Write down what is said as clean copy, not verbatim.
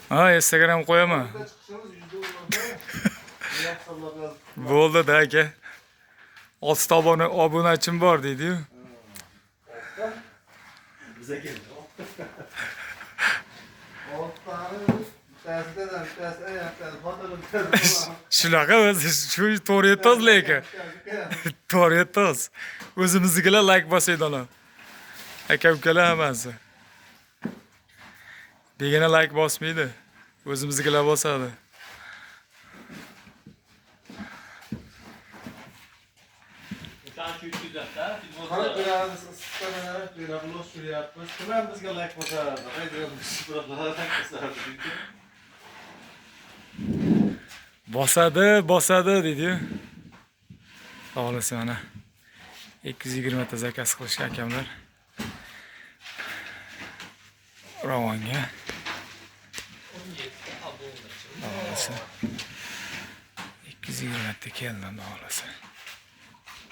Ha, Instagram qo'yaman. Bo'ldi-da aka. 6 ta obunachim bor deydi-yu. Bize geldi. Shunaqa o'zi shu to'g'ri yetamiz lekin. To'g'ri yetamiz. O'zimiznikilar like bosaydilar. Aka-ukalar hammasi. Degana like bosmaydi. O'zimiznikilar bosadi. Qarab beramiz, issiqlarni beramiz, suryapmiz. Kim ham bizga like bosardi? Aytamiz, biroqlar like bosardi. Bosadi dedi-yu. Xo'lasa mana 220 ta zakaz qilishgan akamlar. Ravonga. Xo'lasa 220 ta keldi, xo'lasa.